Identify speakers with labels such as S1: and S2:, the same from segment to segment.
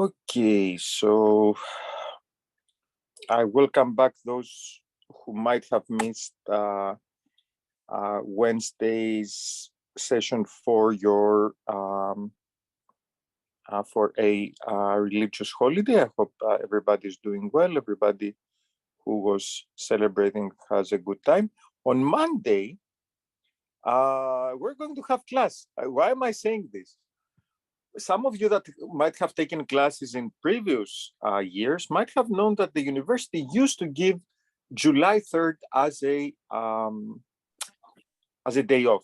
S1: Okay, so I welcome back those who might have missed Wednesday's session for your for a religious holiday. I hope everybody's doing well. Everybody who was celebrating has a good time. On Monday, we're going to have class. Why am I saying this? Some of you that might have taken classes in previous years might have known that the university used to give July 3rd as a day off.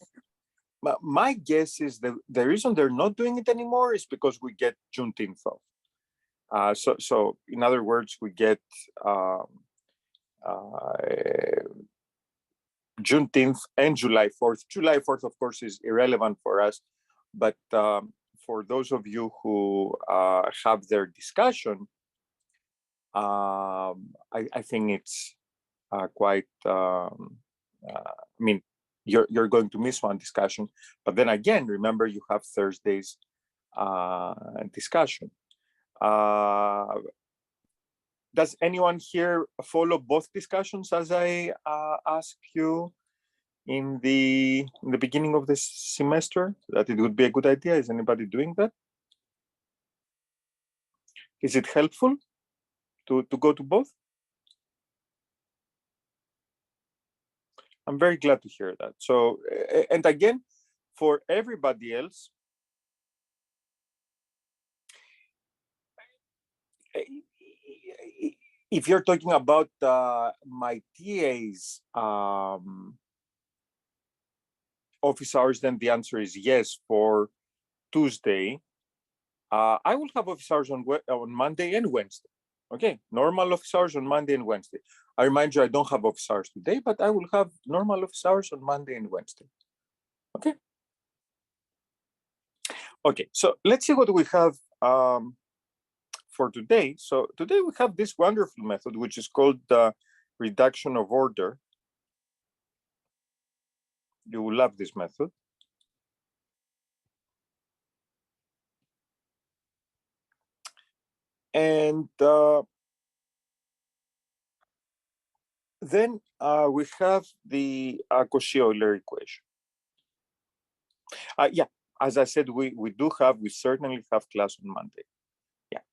S1: My guess is that the reason they're not doing it anymore is because we get Juneteenth off. So in other words, we get Juneteenth and July 4th. July 4th, of course, is irrelevant for us, but for those of you who have their discussion, I think it's quite, I mean, you're going to miss one discussion, but then again, remember you have Thursday's discussion. Does anyone here follow both discussions as I asked you in the beginning of this semester, that it would be a good idea? Is anybody doing that? Is it helpful to go to both? I'm very glad to hear that. So, and again, for everybody else, if you're talking about my TA's office hours, then the answer is yes. For Tuesday, I will have office hours on Monday and Wednesday. Okay, normal office hours on Monday and Wednesday. I remind you, I don't have office hours today, but I will have normal office hours on Monday and Wednesday. Okay. Okay, so let's see what we have for today. So today we have this wonderful method, which is called reduction of order. You will love this method. And then we have the Cauchy Euler equation. Yeah, as I said, we certainly have class on Monday. Yeah,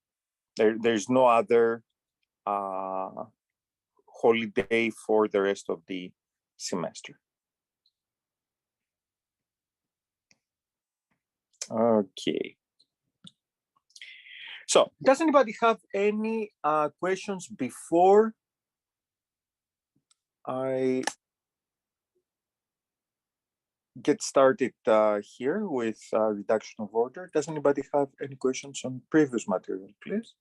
S1: there's no other holiday for the rest of the semester. Okay. So, does anybody have any questions before I get started here with reduction of order? Does anybody have any questions on previous material, please?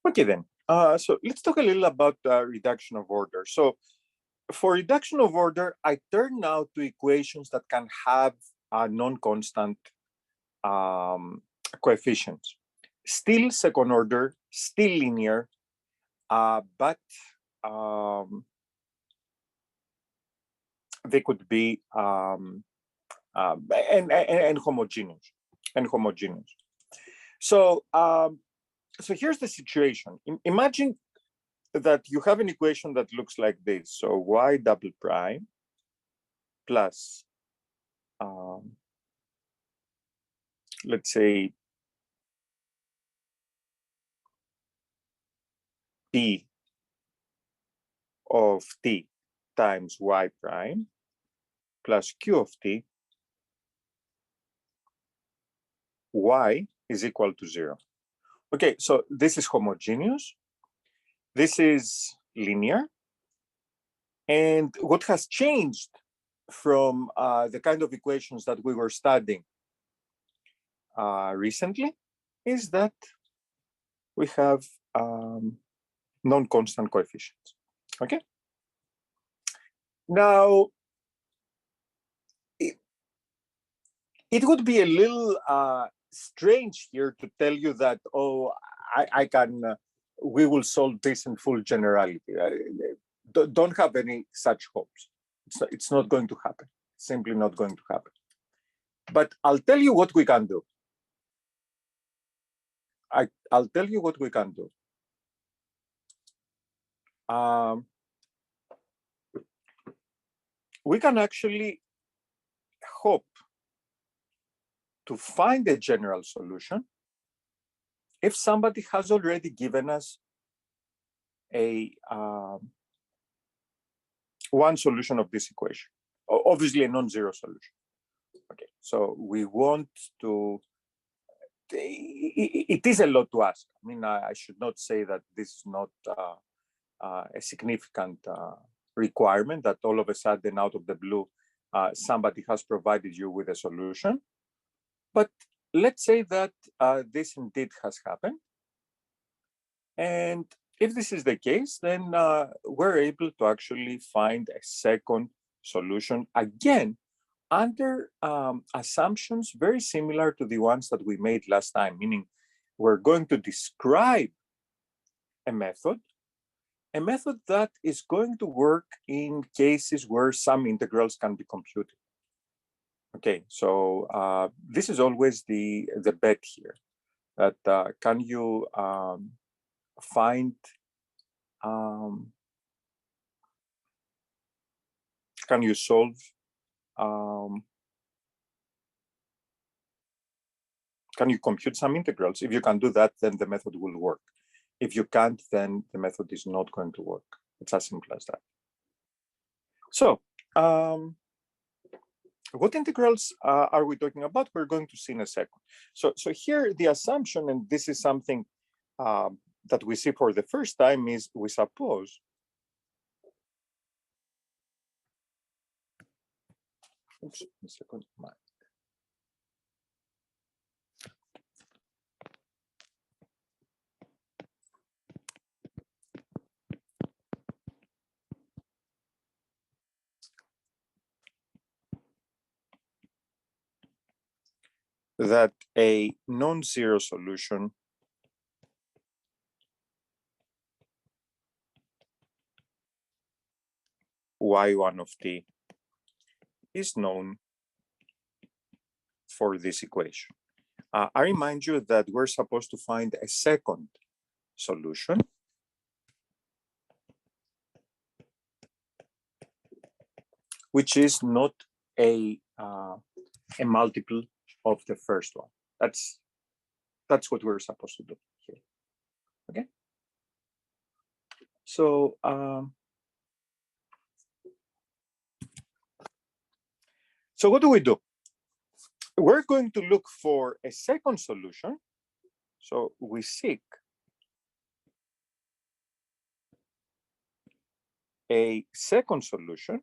S1: Okay, then. So let's talk a little about reduction of order. So for reduction of order, I turn now to equations that can have non-constant coefficients. Still second order, still linear, but they could be and homogeneous. So so here's the situation. Imagine that you have an equation that looks like this. So y double prime plus, let's say, p of t times y prime plus q of t, y is equal to 0. Okay, so this is homogeneous. This is linear. And what has changed from the kind of equations that we were studying recently is that we have non-constant coefficients. Okay. Now, it would be a little strange here to tell you that, oh, I can, we will solve this in full generality. Don't have any such hopes. It's not going to happen. Simply not going to happen. But I'll tell you what we can do. I'll tell you what we can do. We can actually hope to find a general solution if somebody has already given us a one solution of this equation, obviously a non-zero solution. Okay, so we want to, it is a lot to ask. I mean, I should not say that this is not a significant requirement, that all of a sudden out of the blue, somebody has provided you with a solution. But let's say that this indeed has happened. And if this is the case, then we're able to actually find a second solution, again, under assumptions very similar to the ones that we made last time, meaning we're going to describe a method that is going to work in cases where some integrals can be computed. Okay, so this is always the bet here, that can you find, can you solve, can you compute some integrals? If you can do that, then the method will work. If you can't, then the method is not going to work. It's as simple as that. So, what integrals are we talking about? We're going to see in a second. So here the assumption, and this is something that we see for the first time, is we suppose oops, a second. That a non-zero solution y1 of t is known for this equation. I remind you that we're supposed to find a second solution, which is not a multiple of the first one. That's what we're supposed to do here. Okay. So so what do? We're going to look for a second solution. So we seek a second solution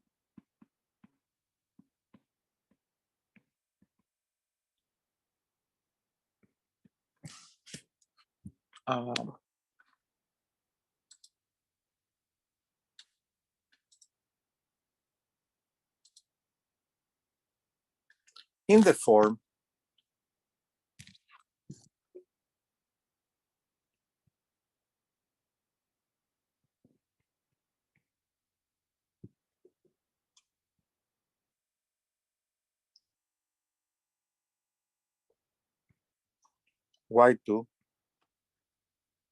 S1: in the form y2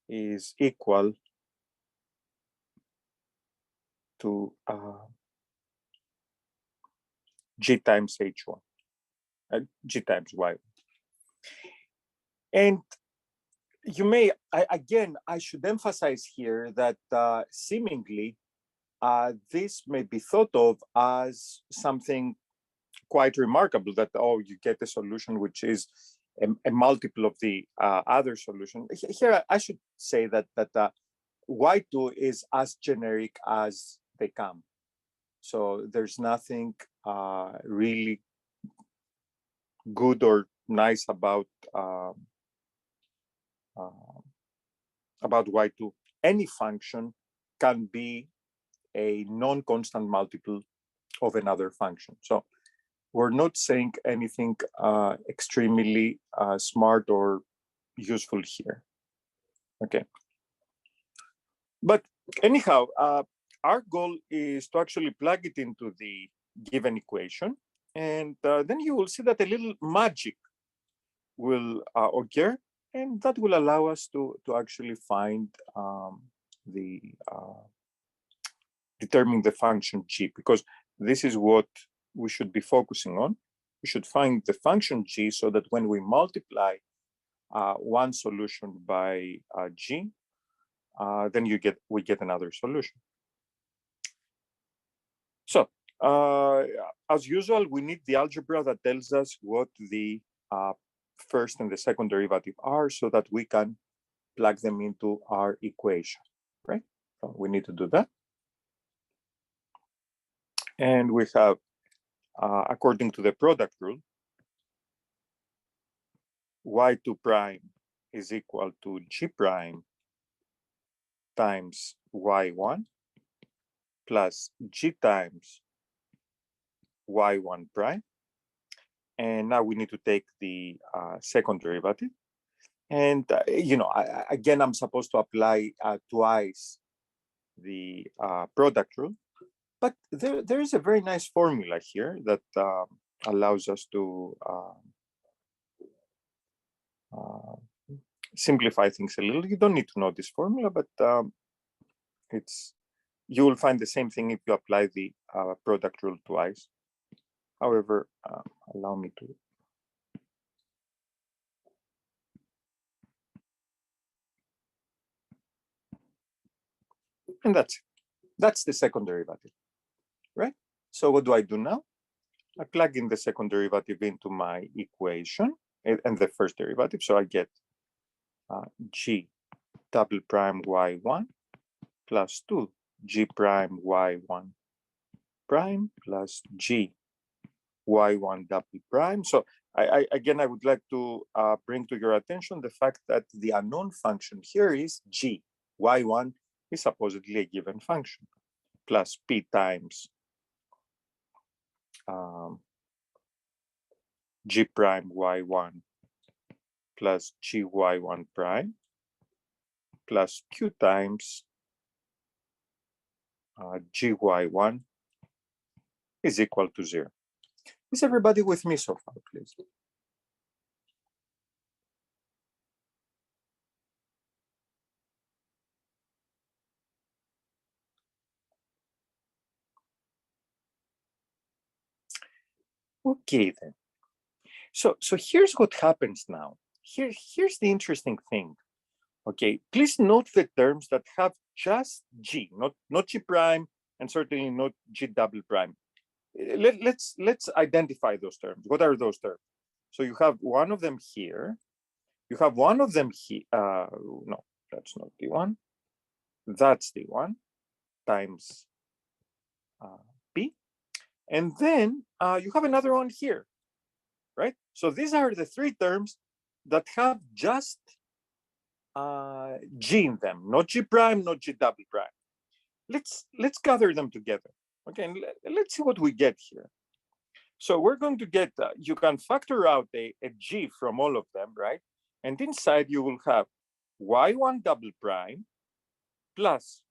S1: is equal to g times h1, g times y. And you may, again, I should emphasize here that seemingly this may be thought of as something quite remarkable, that, oh, you get a solution which is a multiple of the other solution. Here, I should say that y2 is as generic as they come. So there's nothing really good or nice about y2. Any function can be a non-constant multiple of another function. So we're not saying anything extremely smart or useful here. Okay. But anyhow, our goal is to actually plug it into the given equation. And then you will see that a little magic will occur, and that will allow us to actually find determine the function g, because this is what we should be focusing on. We should find the function g so that when we multiply one solution by g, then we get another solution. So as usual, we need the algebra that tells us what the first and the second derivative are so that we can plug them into our equation, right? So we need to do that. And we have, according to the product rule, y2 prime is equal to g prime times y1 plus g times y1 prime. And now we need to take the second derivative. And, again, I'm supposed to apply twice the product rule. But there is a very nice formula here that allows us to simplify things a little. You don't need to know this formula, but you will find the same thing if you apply the product rule twice. However, allow me to. And that's the second derivative, right? So what do I do now? I plug in the second derivative into my equation and the first derivative. So I get g double prime y1 plus 2 g prime y1 prime plus g y1 double prime. So again, I would like to bring to your attention the fact that the unknown function here is g. y1 is supposedly a given function, plus p times g prime y1 plus g y1 prime plus q times g y1 is equal to 0. Is everybody with me so far, please? Okay, then. So here's what happens now. Here's the interesting thing. Okay, please note the terms that have just g, not g prime, and certainly not g double prime. Let's identify those terms. What are those terms? So you have one of them here. You have one of them here. No, that's not the one. That's the one times p. And then you have another one here, right? So these are the three terms that have just g in them, not g prime, not g double prime. Let's gather them together. Okay, and let's see what we get here. So we're going to get, you can factor out a g from all of them, right? And inside you will have y1 double prime plus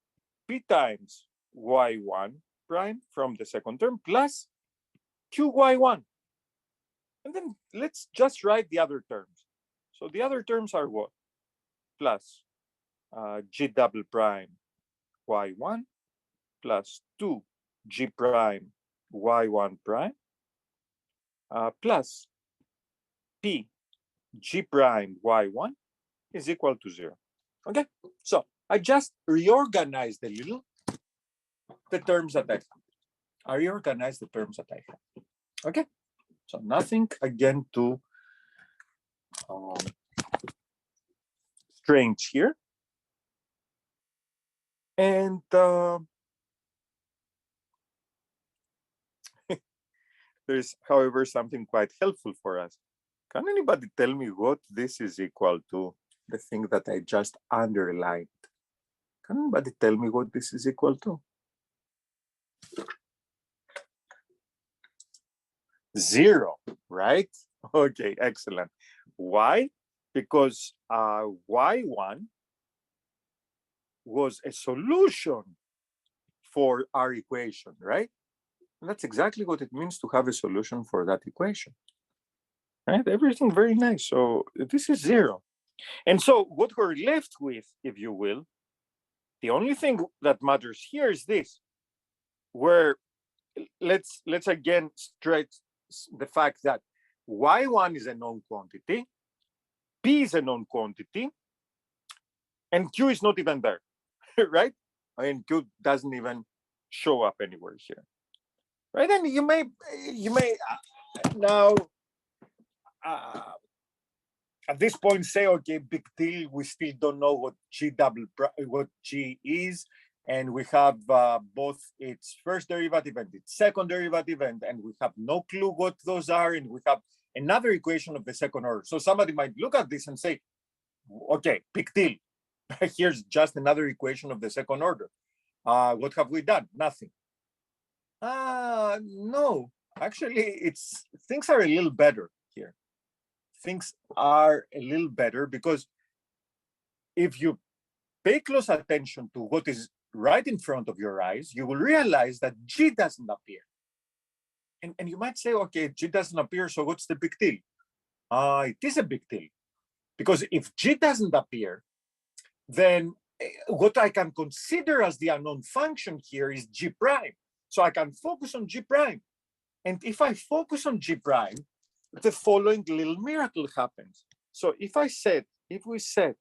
S1: p times y1 prime from the second term plus qy1. And then let's just write the other terms. So the other terms are what? Plus g double prime y1 plus 2 g prime y1 prime plus p g prime y1 is equal to 0. Okay, so I just reorganized a little the terms that I have. I reorganized the terms that I have. Okay, so nothing again too strange here. And there's, however, something quite helpful for us. Can anybody tell me what this is equal to, the thing that I just underlined? Can anybody tell me what this is equal to? 0, right? Okay, excellent. Why? Because y1 was a solution for our equation, right? And that's exactly what it means to have a solution for that equation, right? Everything very nice. So this is 0. And so what we're left with, if you will, the only thing that matters here is this, where let's again stress the fact that y1 is a known quantity, p is a known quantity, and q is not even there, right? And q doesn't even show up anywhere here, right? And you may now at this point say, okay, big deal, we still don't know what g is, and we have both its first derivative and its second derivative, and we have no clue what those are, and we have another equation of the second order. So somebody might look at this and say, okay, big deal, here's just another equation of the second order. What have we done? Nothing. No, actually, things are a little better here. Things are a little better because if you pay close attention to what is right in front of your eyes, you will realize that G doesn't appear. And you might say, okay, G doesn't appear, so what's the big deal? It is a big deal. Because if G doesn't appear, then what I can consider as the unknown function here is G prime. So I can focus on G prime. And if I focus on G prime, the following little miracle happens. So if we set,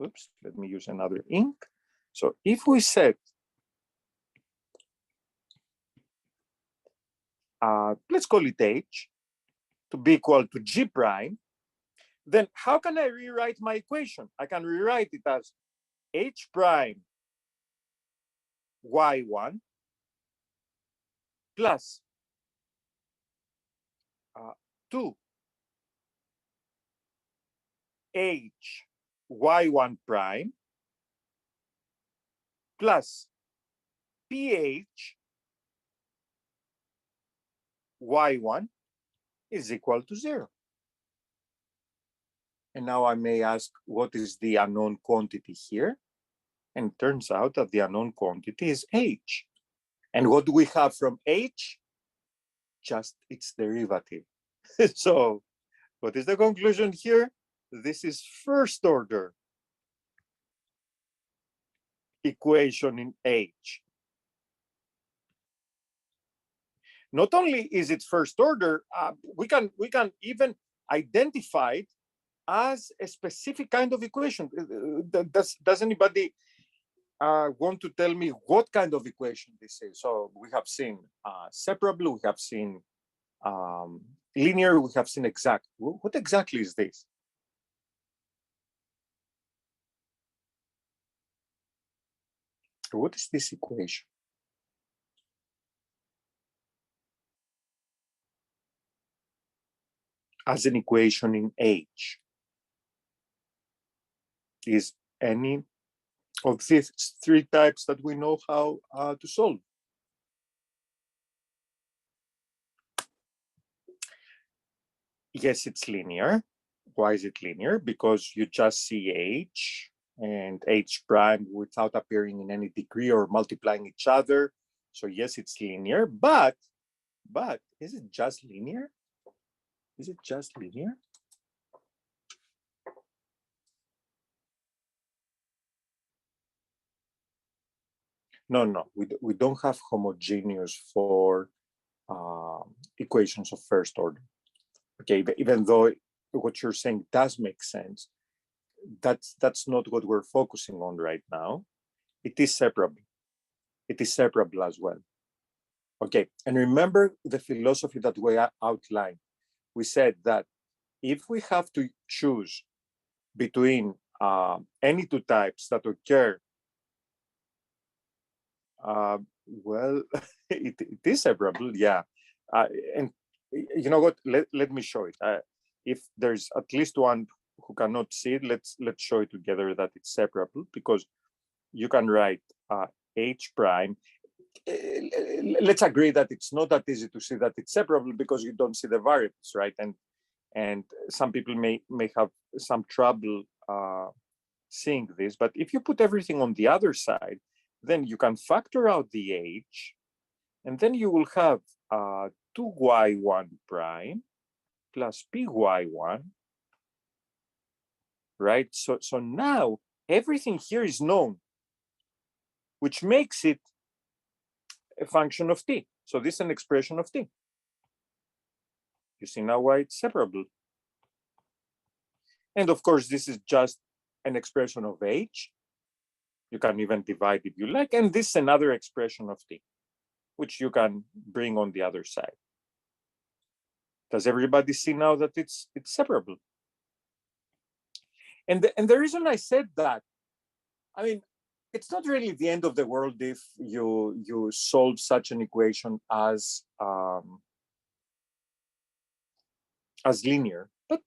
S1: oops, let me use another ink. So if we set, let's call it H to be equal to G prime, then how can I rewrite my equation? I can rewrite it as H prime Y1 plus 2 H Y1 prime plus PH Y1 is equal to 0. And now I may ask, what is the unknown quantity here? And it turns out that the unknown quantity is H. And what do we have from H? Just its derivative. So what is the conclusion here? This is first order equation in H. Not only is it first order, we can even identify it as a specific kind of equation. Does anybody want to tell me what kind of equation this is? So we have seen separable, we have seen linear, we have seen exact. What exactly is this? What is this equation? As an equation in H. Is any of these 3 types that we know how to solve? Yes, it's linear. Why is it linear? Because you just see H and H prime without appearing in any degree or multiplying each other. So yes, it's linear, but is it just linear? Is it just linear? No, we don't have homogeneous for equations of first order. Okay, even though what you're saying does make sense, that's not what we're focusing on right now. It is separable. It is separable as well. Okay, and remember the philosophy that we outlined. We said that if we have to choose between any 2 types that occur, well, it is separable, yeah. And you know what? Let me show it. If there's at least one who cannot see it, let's show it together that it's separable, because you can write H prime. let's agree that it's not that easy to see that it's separable because you don't see the variables, right? And some people may have some trouble seeing this, but if you put everything on the other side, then you can factor out the h, and then you will have 2y1 prime plus py1, right? So now everything here is known, which makes it a function of t. So this is an expression of t. You see now why it's separable. And of course, this is just an expression of h. You can even divide if you like. And this is another expression of t, which you can bring on the other side. Does everybody see now that it's separable? And the reason I said that, I mean, it's not really the end of the world if you solve such an equation as linear, but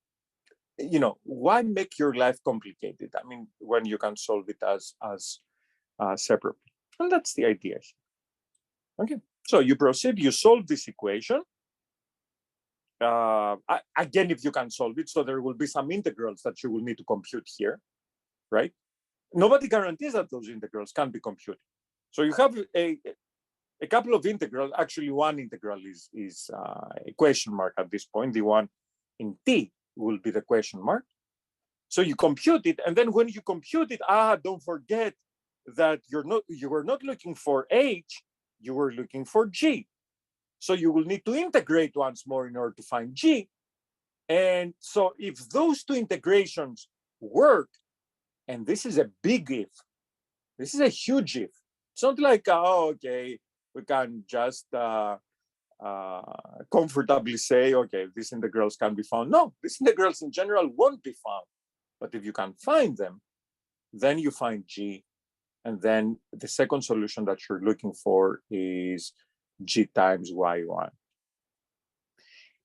S1: why make your life complicated? I mean, when you can solve it as separable, and that's the idea here. Okay, so you proceed, you solve this equation. Again, if you can solve it, so there will be some integrals that you will need to compute here, right? Nobody guarantees that those integrals can be computed. So you have a couple of integrals. Actually, one integral is a question mark at this point. The one in t will be the question mark. So you compute it, and then when you compute it, don't forget that you were not looking for h, you were looking for g. So you will need to integrate once more in order to find g. And so if those two integrations work, and this is a big if, this is a huge if. It's not like, okay, we can just comfortably say, okay, these integrals can be found. No, these integrals in general won't be found. But if you can find them, then you find g. And then the second solution that you're looking for is g times y1.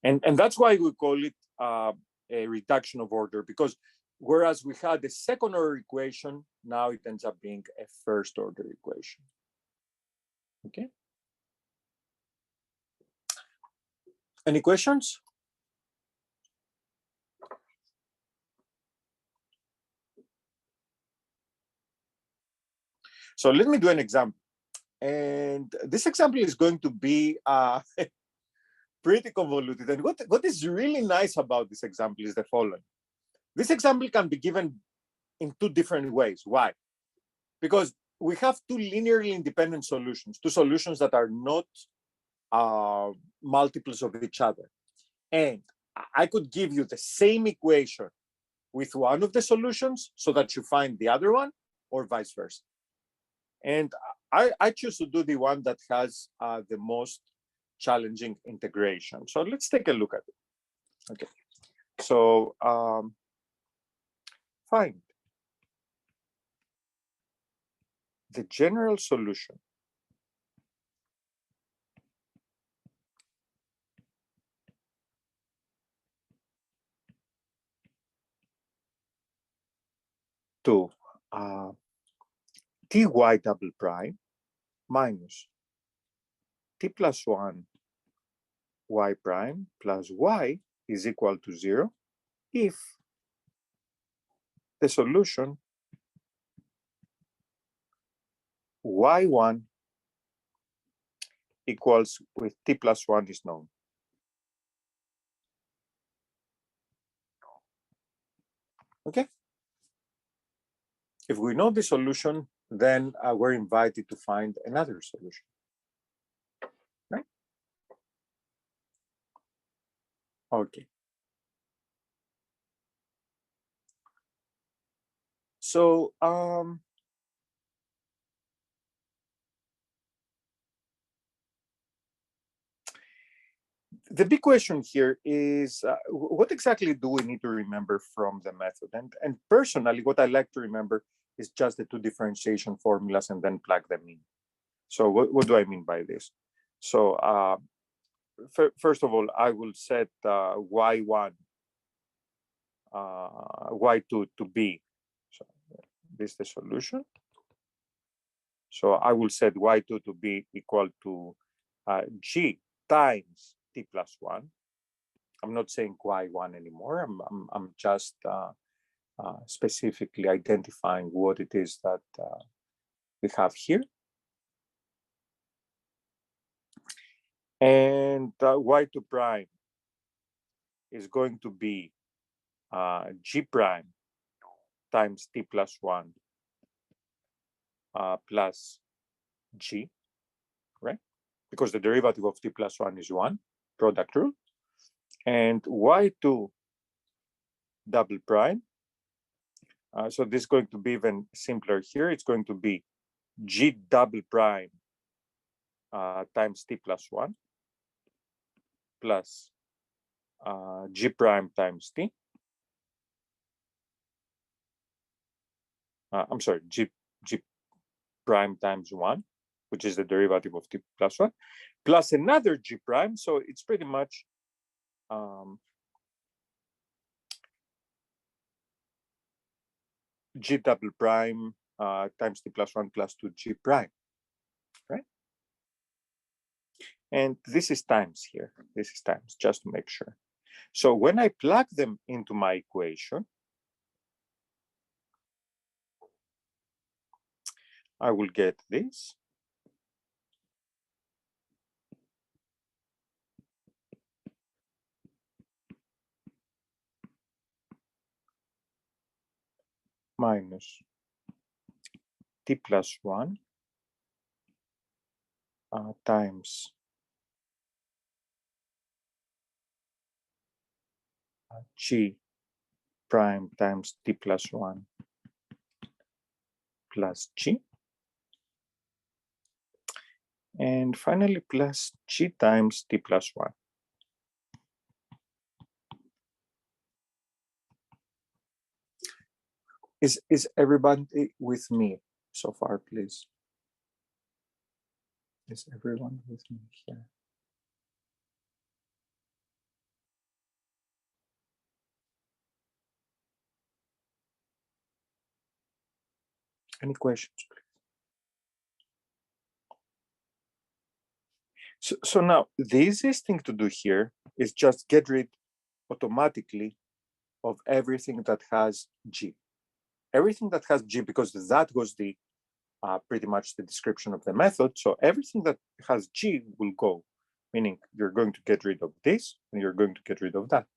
S1: And that's why we call it a reduction of order, because whereas we had a second order equation, now it ends up being a first order equation. Okay. Any questions? So let me do an example. And this example is going to be pretty convoluted. And what is really nice about this example is the following. This example can be given in two different ways. Why? Because we have two linearly independent solutions, two solutions that are not multiples of each other. And I could give you the same equation with one of the solutions so that you find the other one, or vice versa. And I choose to do the one that has the most challenging integration. So let's take a look at it. Okay. So find the general solution to ty double prime minus t plus 1 y prime plus y is equal to 0 if the solution y1 equals with t plus 1 is known. Okay. If we know the solution, then we're invited to find another solution. Right? Okay. So the big question here is what exactly do we need to remember from the method? And personally, what I like to remember is just the two differentiation formulas and then plug them in. So what do I mean by this? So first of all, I will set y1, y2 to be. So this is the solution. So I will set y2 to be equal to g times t plus 1. I'm not saying y1 anymore. I'm just specifically identifying what it is that we have here. And y2 prime is going to be g prime times t plus 1 plus g, right? Because the derivative of t plus 1 is 1, product rule. And y2 double prime, so this is going to be even simpler here. It's going to be g double prime times t plus 1 plus g prime times t. I'm sorry, g prime times 1, which is the derivative of t plus 1, plus another g prime. So it's pretty much g double prime times t plus 1 plus 2g prime, right? And this is times here. This is times, just to make sure. So when I plug them into my equation, I will get this. Minus t plus 1 times g prime times t plus 1 plus g. And finally, plus g times t plus 1. Is everybody with me so far, please? Is everyone with me here? Any questions, please? So now the easiest thing to do here is just get rid automatically of everything that has g. Everything that has g, because that was the pretty much the description of the method. So everything that has g will go, meaning you're going to get rid of this and you're going to get rid of that.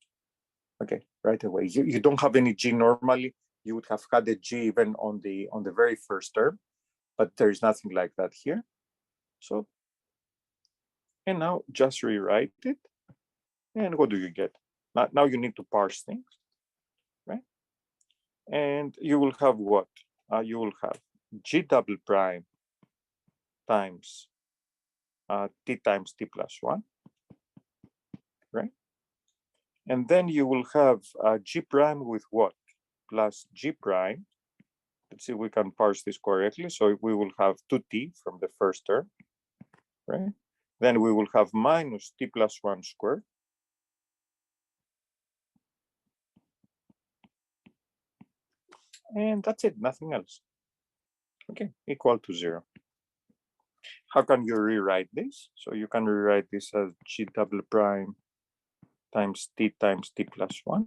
S1: Okay, right away. You don't have any g normally. You would have had a g even on the very first term, but there's nothing like that here. So, and now just rewrite it. And what do you get? Now you need to parse things, right? And you will have what? You will have g double prime times t times t plus 1, right? And then you will have g prime with what? Plus g prime. Let's see if we can parse this correctly. So we will have 2t from the first term, right? Then we will have minus t plus 1 squared. And that's it, nothing else. Okay, equal to 0. How can you rewrite this? So you can rewrite this as g double prime times t plus 1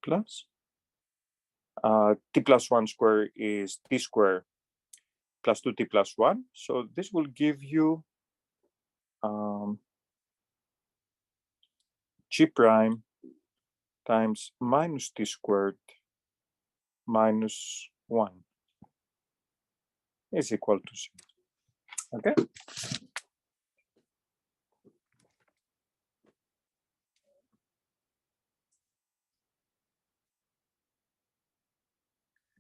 S1: plus t plus 1 square is t square plus 2t plus 1. So this will give you g prime times minus t squared minus 1 is equal to 0. Okay.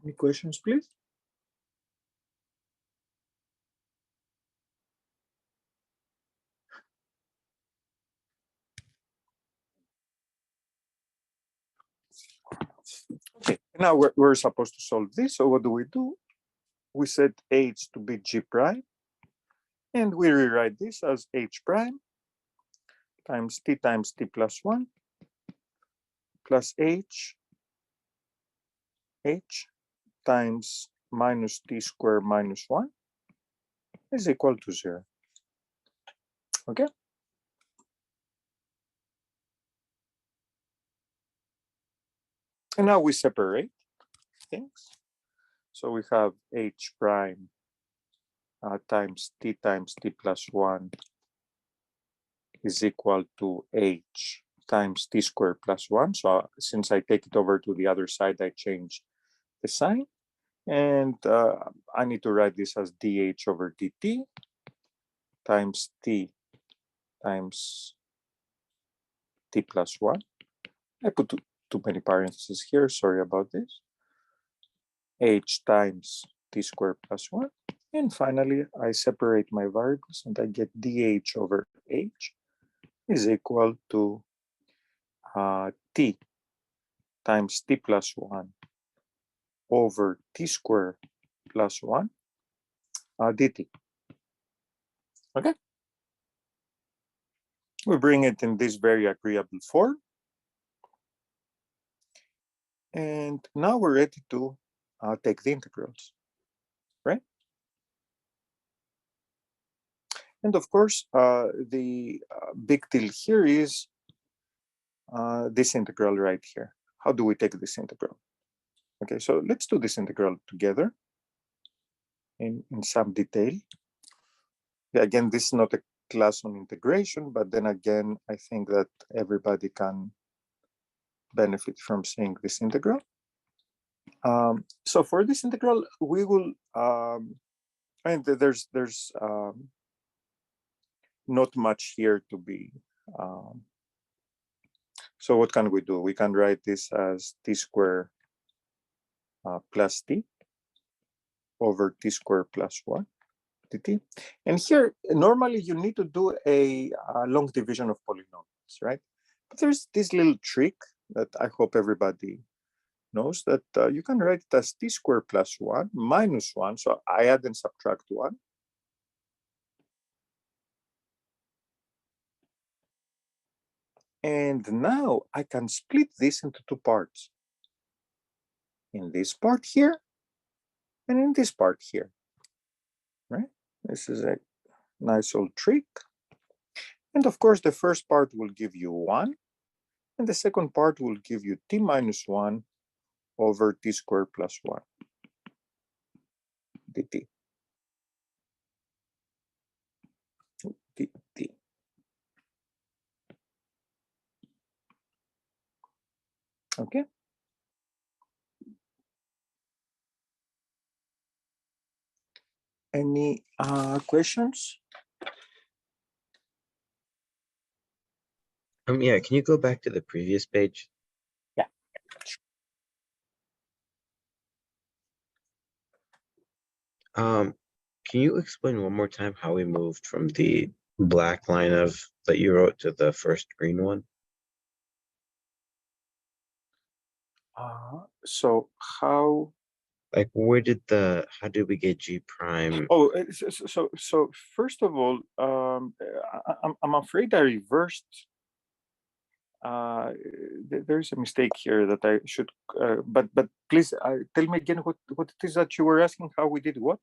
S1: Any questions, please? Okay, now we're supposed to solve this. So what do? We set h to be g prime, and we rewrite this as h prime times t plus 1 plus h times minus t squared minus 1 is equal to 0. Okay? And now we separate things. So we have h prime times t plus 1 is equal to h times t squared plus 1. So since I take it over to the other side, I change the sign. And I need to write this as dh over dt times t times t plus 1. I put too many parentheses here, sorry about this. H times t squared plus 1. And finally, I separate my variables and I get dh over h is equal to t times t plus 1 over t squared plus 1 dt. Okay? We bring it in this very agreeable form. And now we're ready to take the integrals, right? And of course, the big deal here is this integral right here. How do we take this integral? Okay, so let's do this integral together in some detail. Again, this is not a class on integration, but then again, I think that everybody can benefit from seeing this integral. So for this integral, we will, and there's not much here to be. So what can we do? We can write this as t squared plus t over t squared plus 1 dt. And here, normally you need to do a long division of polynomials, right? But there's this little trick that I hope everybody knows, that you can write it as t squared plus 1 minus 1. So I add and subtract 1. And now I can split this into two parts. In this part here, and in this part here, right? This is a nice old trick. And of course, the first part will give you 1, and the second part will give you t minus 1 over t squared plus 1 dt. dt. Okay. Any questions?
S2: Yeah, can you go back to the previous page?
S1: Yeah.
S2: Can you explain one more time how we moved from the black line of that you wrote to the first green one?
S1: So how?
S2: Like, how did we get G prime?
S1: Oh, so first of all, I'm afraid I reversed. There's a mistake here that I should, but please tell me again what it is that you were asking. How we did what?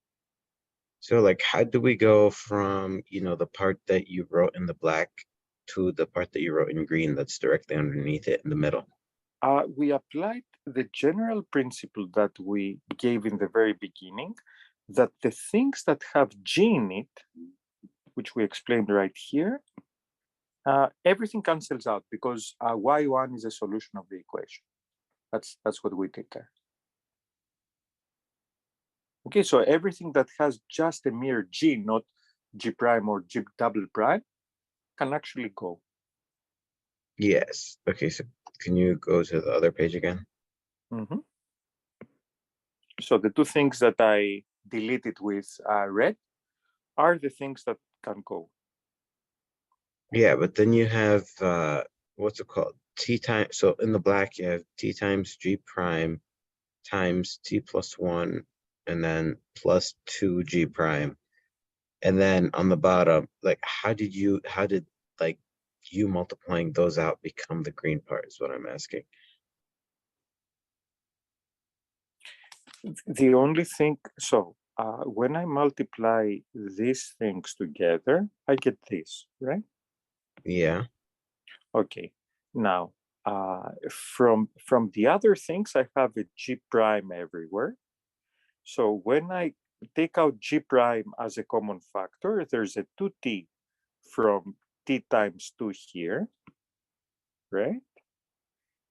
S2: So, like, how do we go from, the part that you wrote in the black to the part that you wrote in green that's directly underneath it in the middle?
S1: We applied the general principle that we gave in the very beginning, that the things that have G in it, which we explained right here, everything cancels out because y1 is a solution of the equation. That's what we did there. Okay, so everything that has just a mere G, not G prime or G double prime, can actually go.
S2: Yes. Okay, so can you go to the other page again?
S1: Mm-hmm. So the two things that I deleted with red are the things that can go.
S2: Yeah, but then you have, what's it called? T times, so in the black, you have T times G prime times T plus 1, and then plus 2 G prime. And then on the bottom, like, how did you multiplying those out become the green part is what I'm asking.
S1: The only thing, so when I multiply these things together, I get this, right?
S2: Yeah.
S1: Okay. Now, from the other things, I have a G prime everywhere. So when I take out G prime as a common factor, there's a 2t from t times 2 here, right?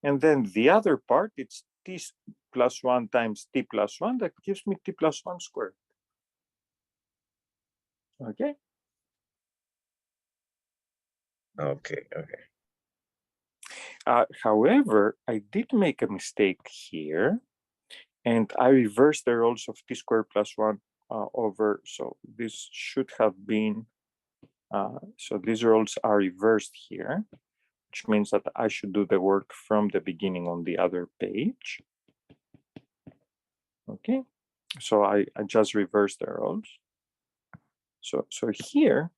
S1: And then the other part, it's t plus 1 times t plus 1, that gives me t plus 1 squared. Okay?
S2: Okay. Okay.
S1: However, I did make a mistake here, and I reversed the roles of t squared plus 1 over, so this should have been, so these roles are reversed here, which means that I should do the work from the beginning on the other page. Okay, so I just reversed the roles. So here,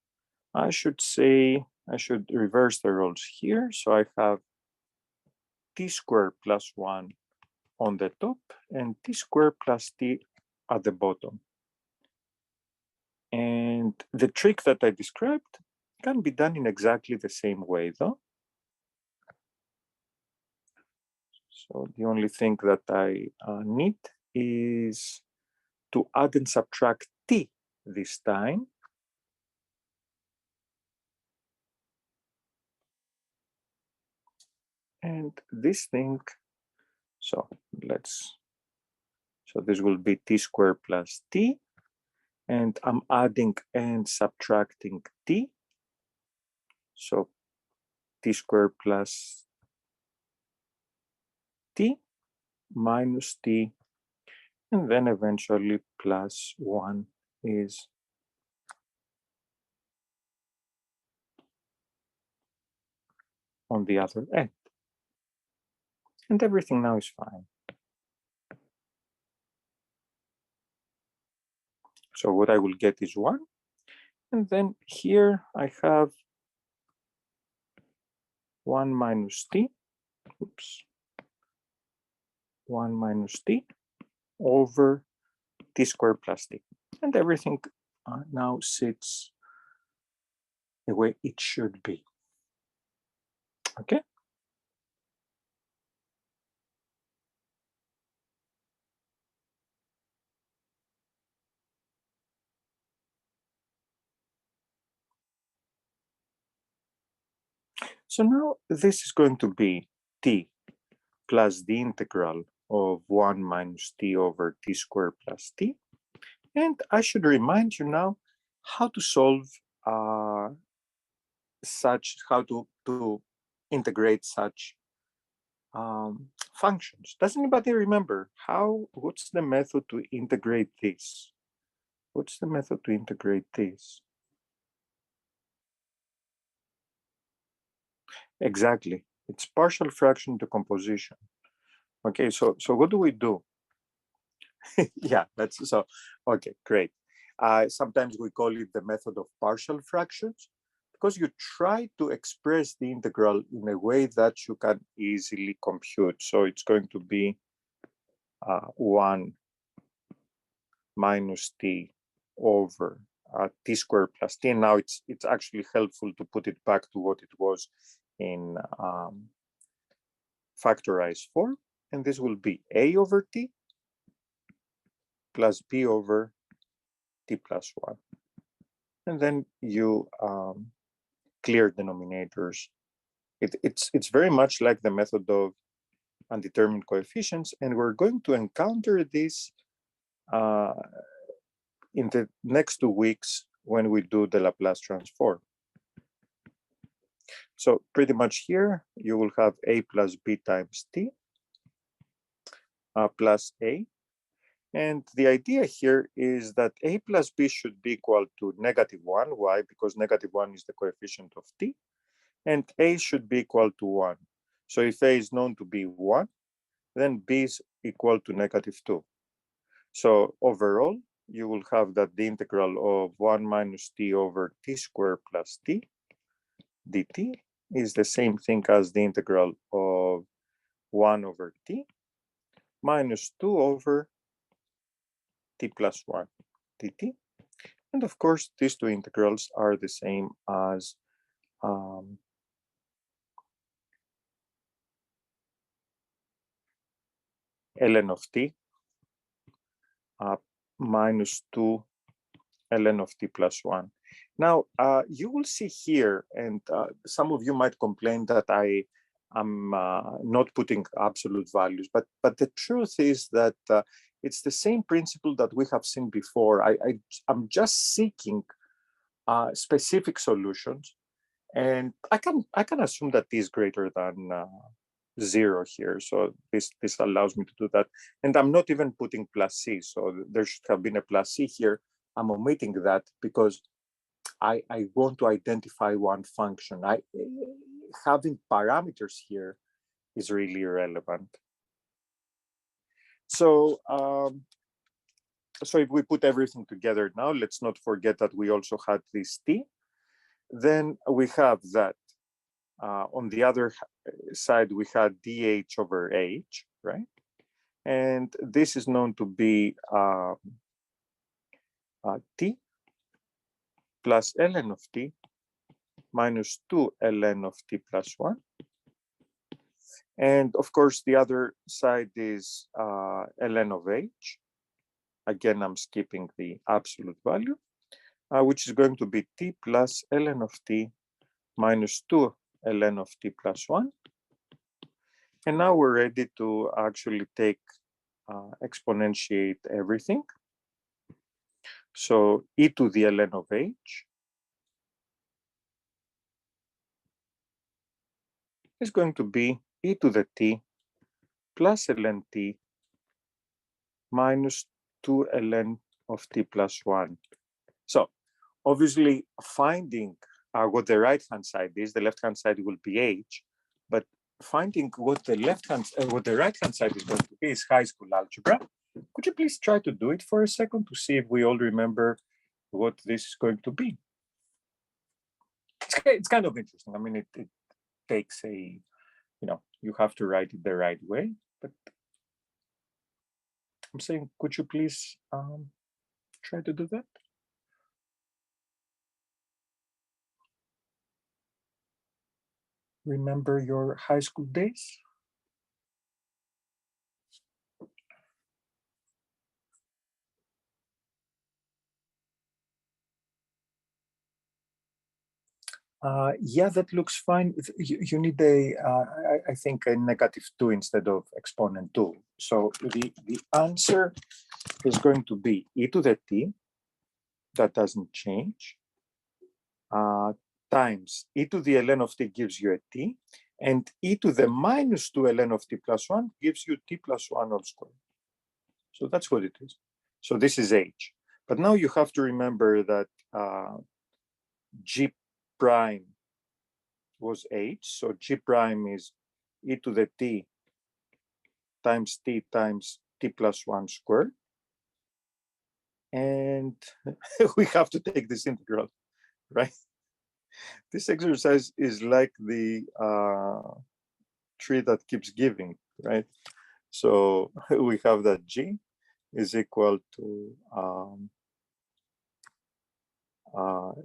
S1: I should say, I should reverse the roles here. So I have t squared plus 1 on the top and t squared plus t at the bottom. And the trick that I described can be done in exactly the same way, though. So the only thing that I need is to add and subtract t this time. And this thing, so this will be t squared plus t, and I'm adding and subtracting t. So t squared plus t minus t, and then eventually plus 1 is on the other end. And everything now is fine. So what I will get is 1. And then here I have 1 minus t, oops, 1 minus t over t squared plus t. And everything now sits the way it should be. Okay? So now this is going to be t plus the integral of 1 minus t over t squared plus t. And I should remind you now how to solve how to integrate such functions. Does anybody remember what's the method to integrate this? What's the method to integrate this? Exactly. It's partial fraction decomposition. Okay, so what do we do? Yeah, that's so. Okay, great. Sometimes we call it the method of partial fractions because you try to express the integral in a way that you can easily compute. So it's going to be 1 minus t over t squared plus t. And now it's actually helpful to put it back to what it was in factorized form. And this will be a over t plus b over t plus 1. And then you clear denominators. It's very much like the method of undetermined coefficients, and we're going to encounter this in the next 2 weeks when we do the Laplace transform. So pretty much here, you will have a plus b times t plus a. And the idea here is that a plus b should be equal to -1. Why? Because -1 is the coefficient of t. And a should be equal to 1. So if a is known to be 1, then b is equal to -2. So overall, you will have that the integral of 1 minus t over t squared plus t dt is the same thing as the integral of 1 over t minus 2 over t plus 1 dt. And of course, these two integrals are the same as ln of t minus 2 ln of t plus 1. Now, you will see here, and some of you might complain that I am not putting absolute values, but the truth is that it's the same principle that we have seen before. I'm just seeking specific solutions, and I can assume that t is greater than 0 here. So this allows me to do that. And I'm not even putting plus c. So there should have been a plus c here. I'm omitting that because I want to identify one function. Having parameters here is really irrelevant. So so if we put everything together now, let's not forget that we also had this t. Then we have that on the other side, we had dh over h, right? And this is known to be t plus ln of t minus 2 ln of t plus 1. And of course, the other side is ln of h. Again, I'm skipping the absolute value, which is going to be t plus ln of t minus 2 ln of t plus 1. And now we're ready to actually take exponentiate everything. So e to the ln of h is going to be e to the t plus ln t minus 2 ln of t plus 1. So obviously finding what the right-hand side is, the left-hand side will be h, but finding what the right-hand side is going to be is high school algebra. Could you please try to do it for a second to see if we all remember what this is going to be? It's kind of interesting. I mean, it takes a, you have to write it the right way, but I'm saying, could you please try to do that? Remember your high school days? Yeah, that looks fine. You need I think, a -2 instead of exponent 2. So the answer is going to be e to the t, that doesn't change, times e to the ln of t gives you a t, and e to the minus 2 ln of t plus 1 gives you t plus 1 all squared. So that's what it is. So this is h. But now you have to remember that g prime was h. So g prime is e to the t times t plus 1 squared. And we have to take this integral, right? This exercise is like the tree that keeps giving, right? So we have that g is equal to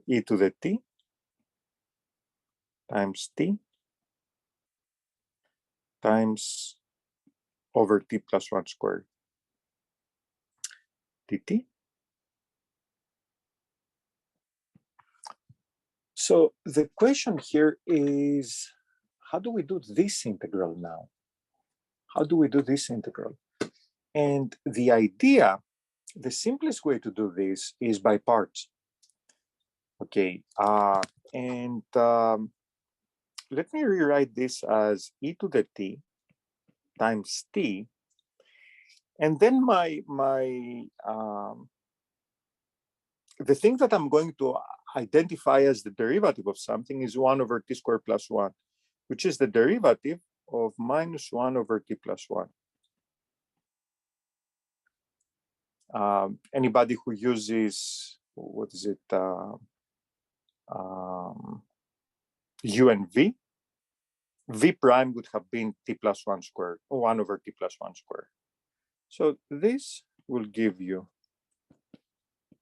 S1: e to the t times t times over t plus 1 squared dt. So the question here is, how do we do this integral now? How do we do this integral? And the idea, the simplest way to do this is by parts. Okay, and let me rewrite this as e to the t times t, and then the thing that I'm going to identify as the derivative of something is 1 over t squared plus 1, which is the derivative of minus 1 over t plus 1. Anybody who uses, what is it, u and v, v prime would have been t plus 1 squared, or 1 over t plus 1 squared. So this will give you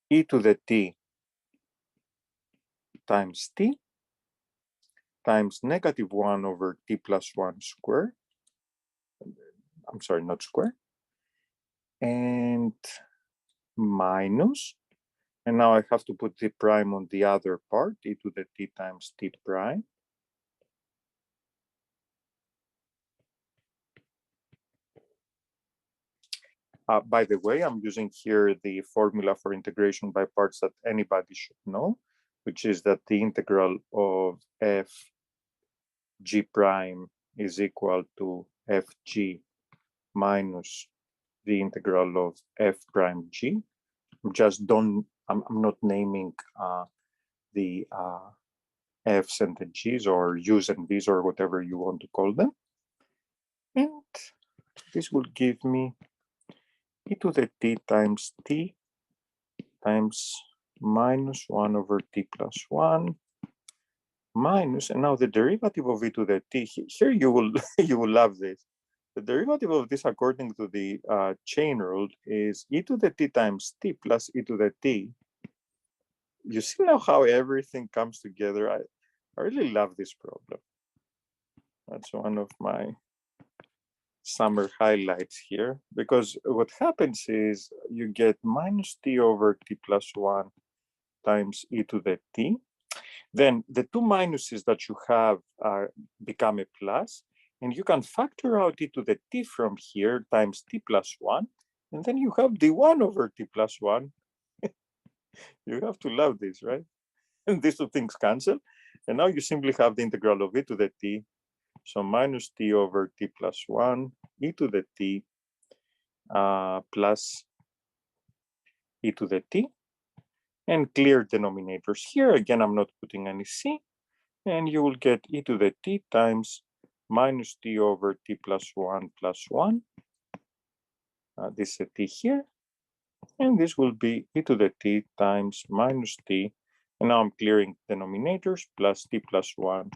S1: e to the t times t times -1 over t plus 1 square. I'm sorry, not square. And minus, and now I have to put the prime on the other part, e to the t times t prime. By the way, I'm using here the formula for integration by parts that anybody should know, which is that the integral of f g prime is equal to fg minus the integral of f prime g. I'm not naming the f's and the g's, or u's and v's, or whatever you want to call them. And this will give me e to the t times t times -1 over t plus 1 minus, and now the derivative of e to the t, here you will you will love this. The derivative of this, according to the chain rule, is e to the t times t plus e to the t. You see now how everything comes together. I really love this problem. That's one of my summer highlights here, because what happens is you get minus t over t plus 1 times e to the t. Then the two minuses that you have become a plus, and you can factor out e to the t from here times t plus 1, and then you have the 1 over t plus 1. You have to love this, right? And these two things cancel, and now you simply have the integral of e to the t, so minus t over t plus 1 e to the t plus e to the t, and clear denominators here. Again, I'm not putting any c, and you will get e to the t times minus t over t plus 1 plus 1. This is a t here, and this will be e to the t times minus t, and now I'm clearing denominators, plus t plus 1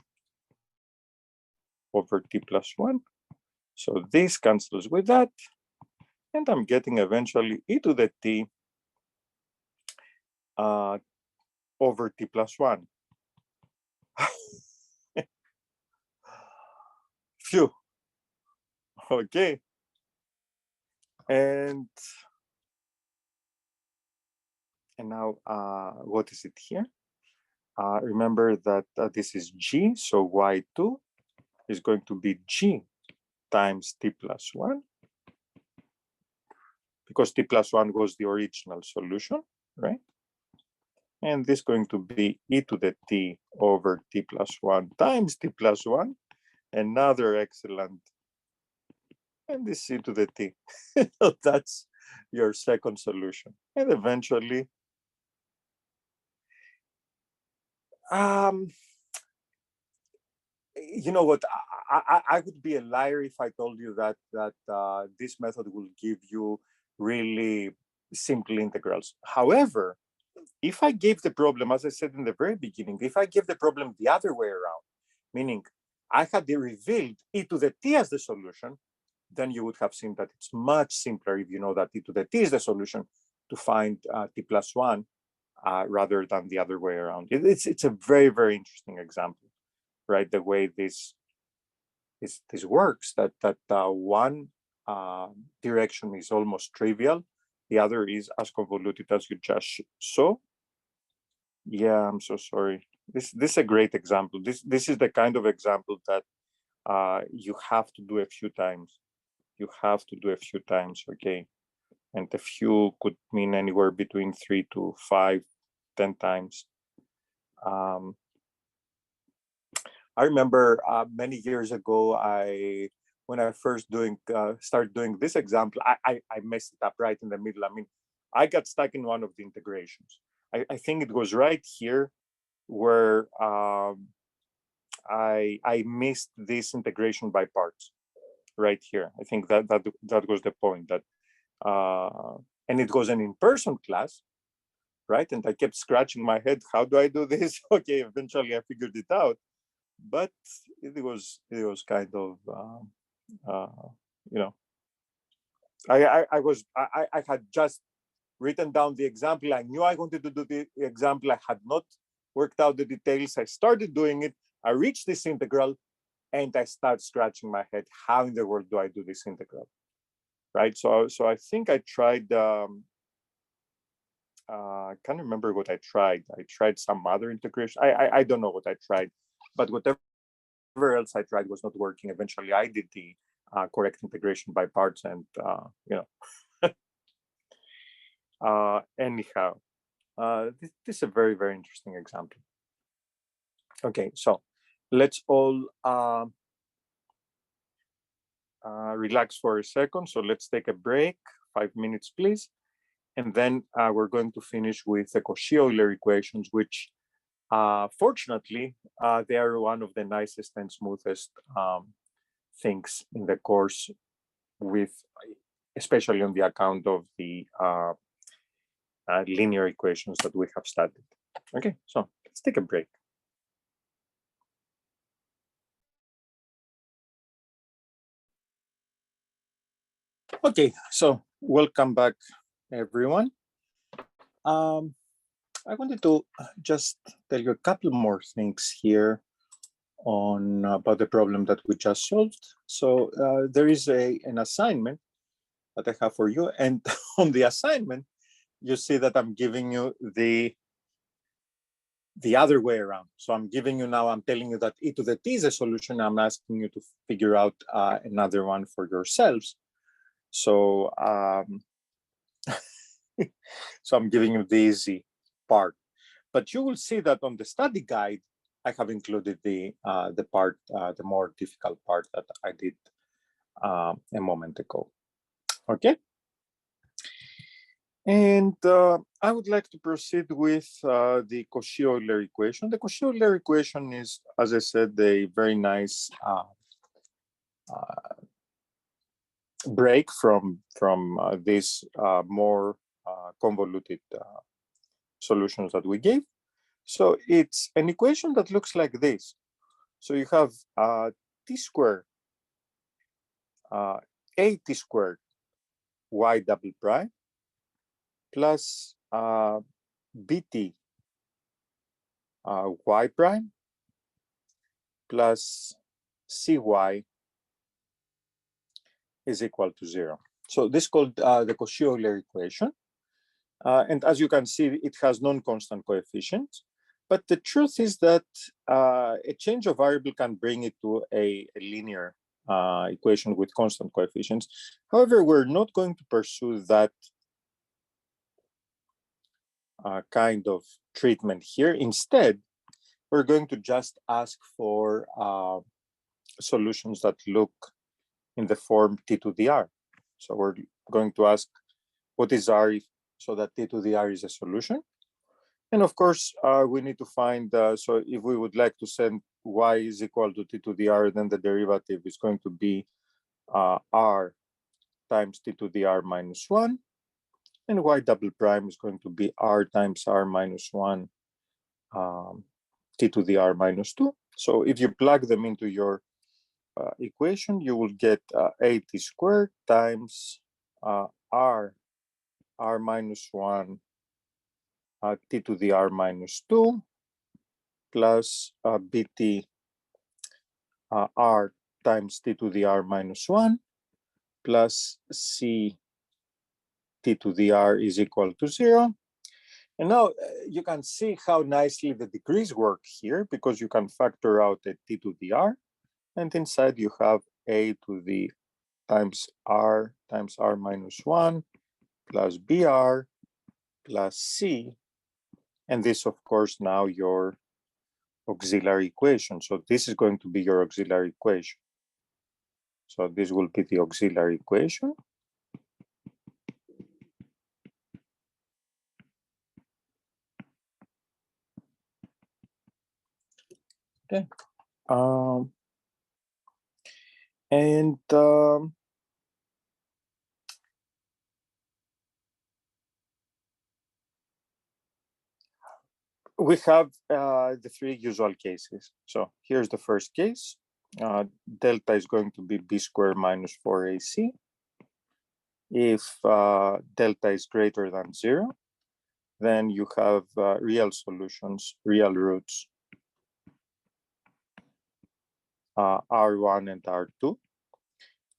S1: over t plus 1. So this cancels with that, and I'm getting eventually e to the t over t plus 1. Phew. Okay. And now what is it here? Remember that this is g, so y2 is going to be g times t plus 1, because t plus 1 was the original solution, right? And this is going to be e to the t over t plus 1 times t plus 1, another excellent, and this e to the t. So that's your second solution. And eventually, you know what, I would be a liar if I told you that this method will give you really simple integrals. However, if I gave the problem, as I said in the very beginning, if I gave the problem the other way around, meaning I had revealed e to the t as the solution, then you would have seen that it's much simpler, if you know that e to the t is the solution, to find t plus 1 rather than the other way around. It's a very, very interesting example, right? The way this works, that one direction is almost trivial, the other is as convoluted as you just saw. Yeah, I'm so sorry. This is a great example. This is the kind of example that you have to do a few times. You have to do a few times, okay? And a few could mean anywhere between 3 to 5, 10 times. I remember many years ago, when I first started doing this example, I messed it up right in the middle. I mean, I got stuck in one of the integrations. I think it was right here where I missed this integration by parts. Right here, I think that was the point. That and it was an in-person class, right? And I kept scratching my head. How do I do this? Okay, eventually I figured it out. But it was kind of you know, I had just written down the example. I knew I wanted to do the example. I had not worked out the details. I started doing it. I reached this integral, and I start scratching my head. How in the world do I do this integral? Right. So I think I tried. I can't remember what I tried. I tried some other integration. I don't know what I tried, but whatever else I tried was not working. Eventually, I did the correct integration by parts, and anyhow, this is a very, very interesting example. Okay, so let's all relax for a second. So let's take a break, 5 minutes, please. And then we're going to finish with the Cauchy Euler equations, which fortunately, they are one of the nicest and smoothest things in the course, especially on the account of the linear equations that we have studied. Okay, so let's take a break. Okay, so welcome back, everyone. I wanted to just tell you a couple more things here on about the problem that we just solved. So there is an assignment that I have for you, and on the assignment, you see that I'm giving you the other way around. So I'm telling you that e to the t is a solution. I'm asking you to figure out another one for yourselves. So so I'm giving you the easy part, but you will see that on the study guide, I have included the part, the more difficult part that I did a moment ago. Okay. And I would like to proceed with the Cauchy Euler equation. The Cauchy Euler equation is, as I said, a very nice break from these more convoluted solutions that we gave. So it's an equation that looks like this. So you have t squared, at squared y double prime plus bt y prime plus cy is equal to 0. So this is called the Cauchy Euler equation. And as you can see, it has non-constant coefficients. But the truth is that a change of variable can bring it to a linear equation with constant coefficients. However, we're not going to pursue that kind of treatment here. Instead, we're going to just ask for solutions that look in the form t to the r. So we're going to ask what is r so that t to the r is a solution. And of course, we need to find, so if we would like to send y is equal to t to the r, then the derivative is going to be r times t to the r minus 1. And y double prime is going to be r times r minus 1 t to the r minus 2. So if you plug them into your equation, you will get 80 squared times r minus 1 t to the r minus 2 plus bt r times t to the r minus 1 plus c t to the r is equal to 0. And now you can see how nicely the degrees work here, because you can factor out a t to the r, and inside you have a to the times r minus 1 plus br plus c. And this, of course, now your auxiliary equation. So this is going to be your auxiliary equation. So this will be the auxiliary equation. Okay. We have the three usual cases. So here's the first case. Delta is going to be b squared minus 4ac. If delta is greater than 0, then you have real solutions, real roots, R1 and R2.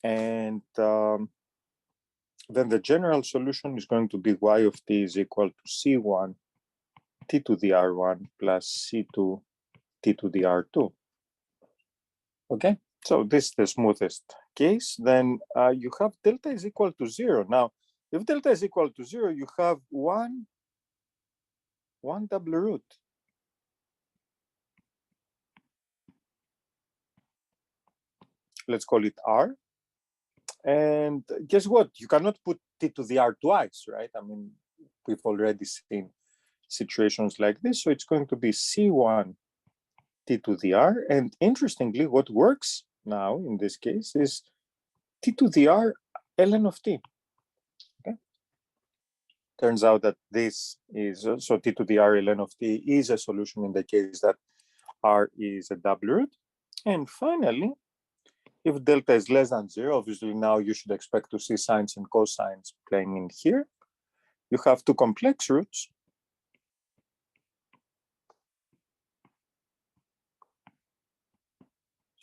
S1: And then the general solution is going to be y of t is equal to C1 t to the R1 plus C2 t to the R2. Okay, so this is the smoothest case. Then you have delta is equal to 0. Now, if delta is equal to 0, you have one double root. Let's call it R. And guess what? You cannot put t to the R twice, right? I mean, we've already seen situations like this. So it's going to be C1 t to the R. And interestingly, what works now in this case is t to the R ln of t. Okay. Turns out that this is, so t to the R ln of t is a solution in the case that R is a double root. And finally, if delta is less than 0, obviously now you should expect to see sines and cosines playing in here. You have two complex roots.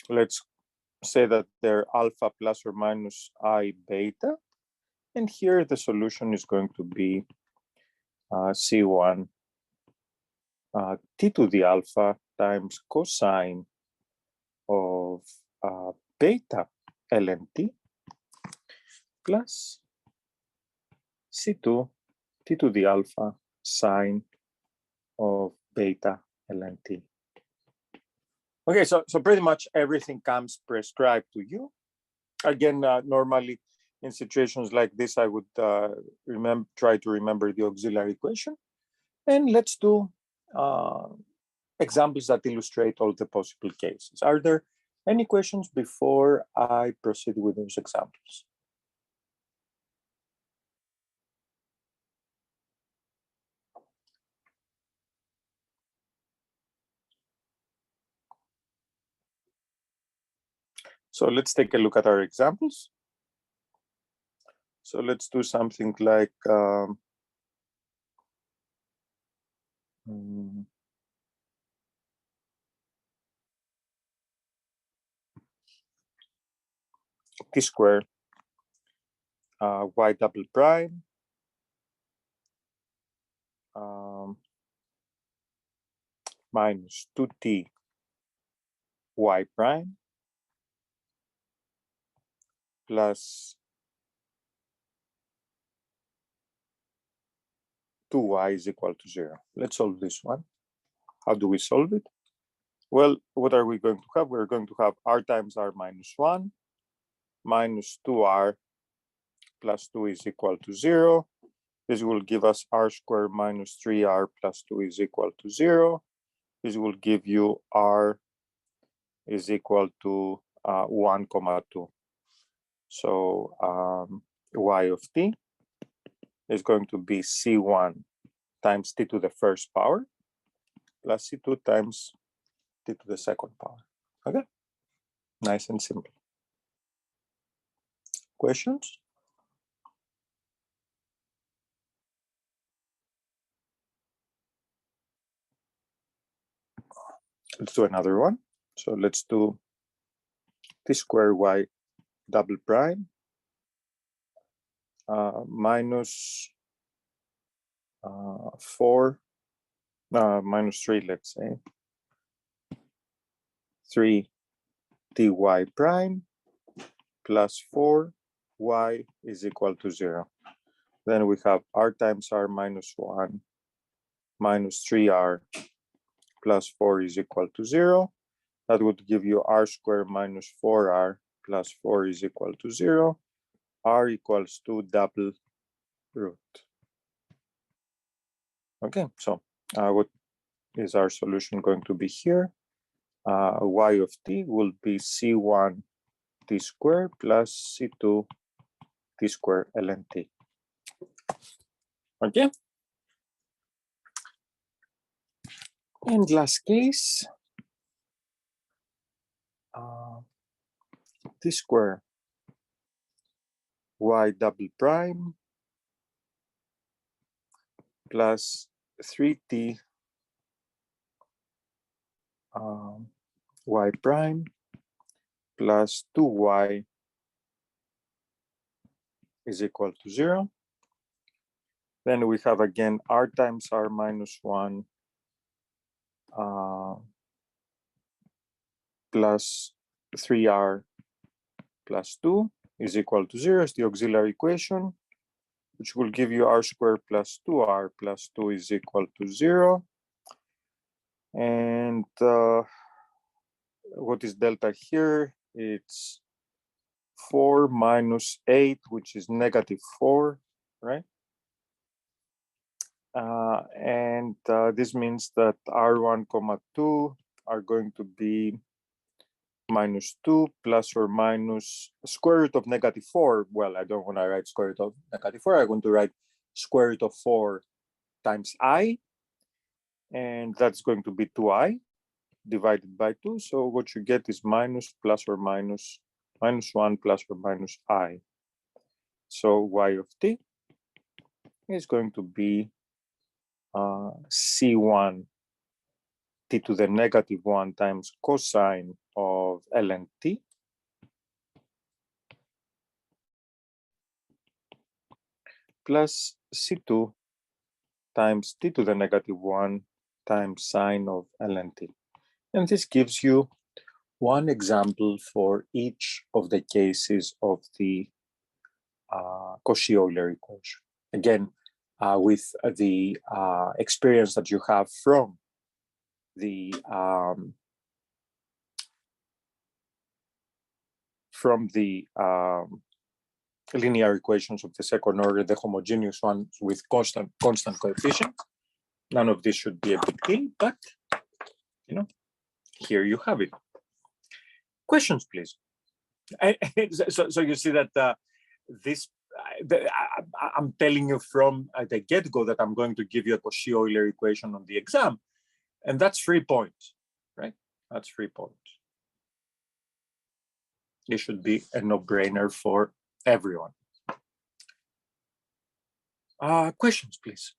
S1: Let's say that they're alpha plus or minus I beta. And here the solution is going to be C1 t to the alpha times cosine of beta ln t plus C2 t to the alpha sine of beta ln t. Okay, so pretty much everything comes prescribed to you. Again, normally in situations like this, I would try to remember the auxiliary equation. And let's do examples that illustrate all the possible cases. Are there any questions before I proceed with those examples? So let's take a look at our examples. So let's do something like t squared y double prime minus 2t y prime plus 2y is equal to 0. Let's solve this one. How do we solve it? Well, what are we going to have? We're going to have r times r minus 1 minus 2r plus 2 is equal to 0. This will give us r squared minus 3r plus 2 is equal to 0. This will give you r is equal to 1, 2. So y of t is going to be C1 times t to the first power plus C2 times t to the second power. Okay, nice and simple. Questions? Let's do another one. So let's do t squared y double prime minus 4 minus 3, let's say 3 ty prime plus 4y is equal to 0. Then we have r times r minus 1 minus 3r plus 4 is equal to 0. That would give you r squared minus 4r plus 4 is equal to 0. R equals to double root. Okay, so what is our solution going to be here? Y of t will be C1 t squared plus C2 t squared ln t. Okay. And last case, t squared y double prime plus 3t y prime plus 2y is equal to 0. Then we have again r times r minus 1 plus 3r plus 2 is equal to 0 is the auxiliary equation, which will give you r squared plus 2r plus 2 is equal to 0. And what is delta here? It's 4 minus 8, which is negative 4, right? And this means that r1, 2 are going to be minus 2 plus or minus square root of negative 4. Well, I don't want to write square root of negative 4. I want to write square root of 4 times I. And that's going to be 2i divided by 2. So what you get is minus plus or minus 1 plus or minus I. So y of t is going to be C1 t to the negative 1 times cosine of ln t plus C2 times t to the negative 1 times sine of ln t. And this gives you one example for each of the cases of the Cauchy Euler equation. Again, with the experience that you have from the linear equations of the second order, the homogeneous ones with constant coefficients. None of this should be a big deal, but you know, here you have it. Questions, please. So you see that I'm telling you from the get-go that I'm going to give you a Cauchy Euler equation on the exam, and that's 3 points, right? That's 3 points. It should be a no-brainer for everyone. Questions, please.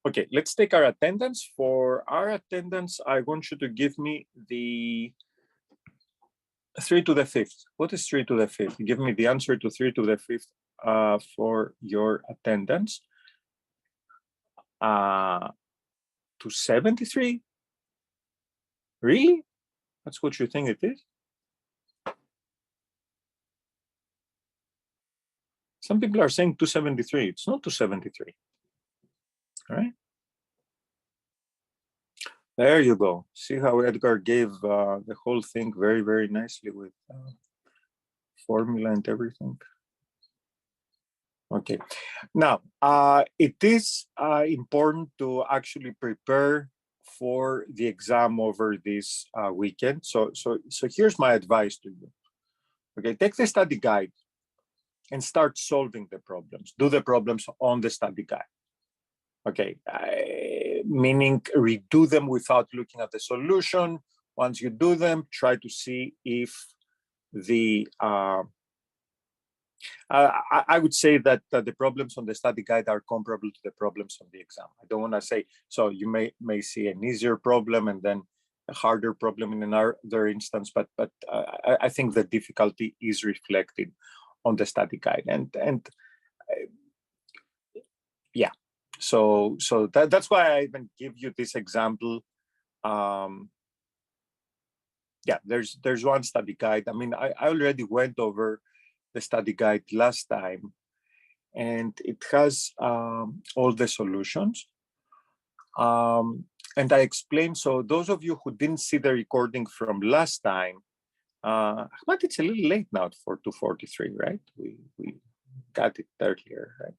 S1: Okay, let's take our attendance. For our attendance, I want you to give me the 3 to the 5th. What is 3 to the 5th? Give me the answer to 3 to the 5th for your attendance. 273? Really? That's what you think it is? Some people are saying 273. It's not 273. All right. There you go. See how Edgar gave the whole thing very, very nicely with formula and everything. Okay. Now, it is important to actually prepare for the exam over this weekend. So here's my advice to you. Okay, take the study guide and start solving the problems. Do the problems on the study guide. Okay, meaning redo them without looking at the solution. Once you do them, try to see if the I would say that the problems on the study guide are comparable to the problems on the exam. I don't want to say, so you may see an easier problem and then a harder problem in another instance, but I think the difficulty is reflected on the study guide. And yeah, so that's why I even give you this example. Yeah, there's one study guide. I mean, I already went over the study guide last time, and it has all the solutions. And I explained, so those of you who didn't see the recording from last time, but it's a little late now for 2:43, right? We got it earlier, right?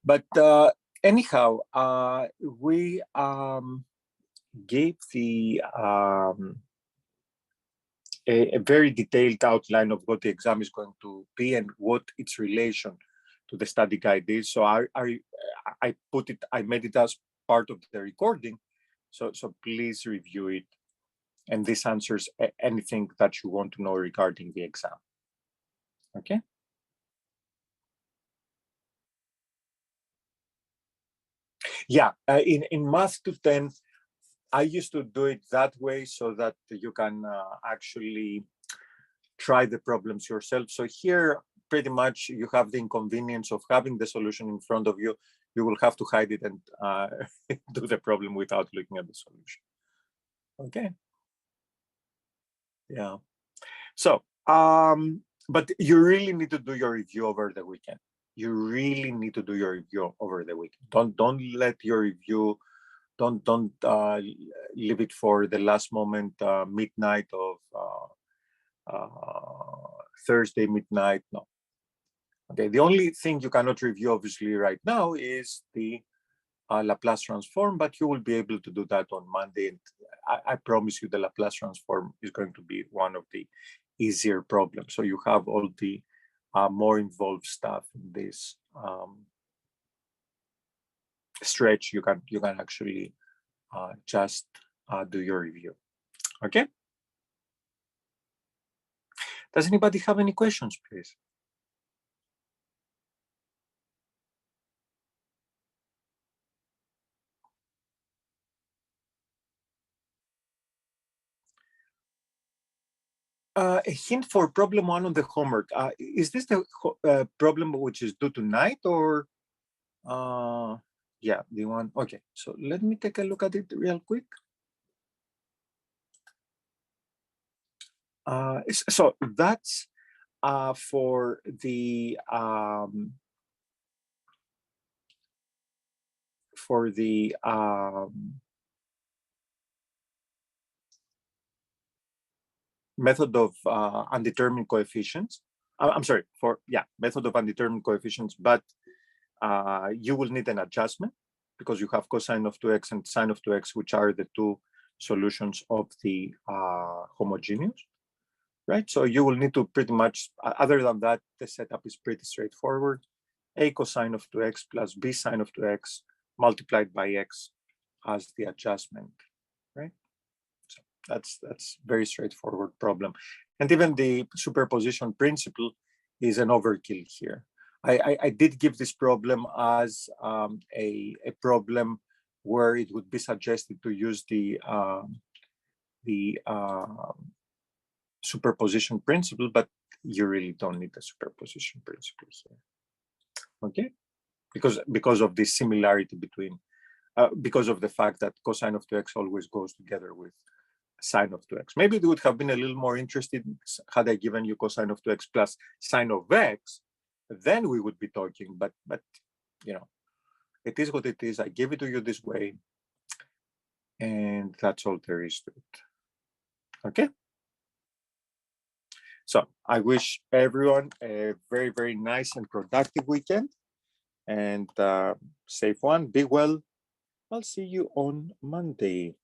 S1: But anyhow, we gave the a very detailed outline of what the exam is going to be and what its relation to the study guide is. So I made it as part of the recording. So please review it And this answers anything that you want to know regarding the exam. Okay. Yeah, in Math to 10, I used to do it that way so that you can actually try the problems yourself. So here, pretty much you have the inconvenience of having the solution in front of you. You will have to hide it and do the problem without looking at the solution. Okay. Yeah. So, but you really need to do your review over the weekend. You really need to do your review over the weekend. Don't let your review, don't leave it for the last moment, midnight of Thursday midnight. No. Okay. The only thing you cannot review, obviously, right now is the Laplace transform, but you will be able to do that on Monday. And I promise you the Laplace transform is going to be one of the easier problems. So you have all the more involved stuff in this stretch. You can actually just do your review. Okay. Does anybody have any questions, please? A hint for problem 1 on the homework. Is this the problem which is due tonight, or yeah, the one? Okay, so let me take a look at it real quick. So that's for the method of undetermined coefficients. I'm sorry, method of undetermined coefficients, but you will need an adjustment because you have cosine of 2x and sine of 2x, which are the two solutions of the homogeneous, right? So you will need to pretty much, other than that, the setup is pretty straightforward. A cosine of 2x plus b sine of 2x multiplied by x as the adjustment, right? So that's very straightforward problem. And even the superposition principle is an overkill here. I did give this problem as a problem where it would be suggested to use the superposition principle, but you really don't need the superposition principle here. Okay, because of the similarity between, because of the fact that cosine of 2x always goes together with sine of 2x. Maybe it would have been a little more interested had I given you cosine of 2x plus sine of x, then we would be talking, but you know, it is what it is. I gave it to you this way, and that's all there is to it. Okay. So I wish everyone a very, very nice and productive weekend, and safe one. Be well. I'll see you on Monday.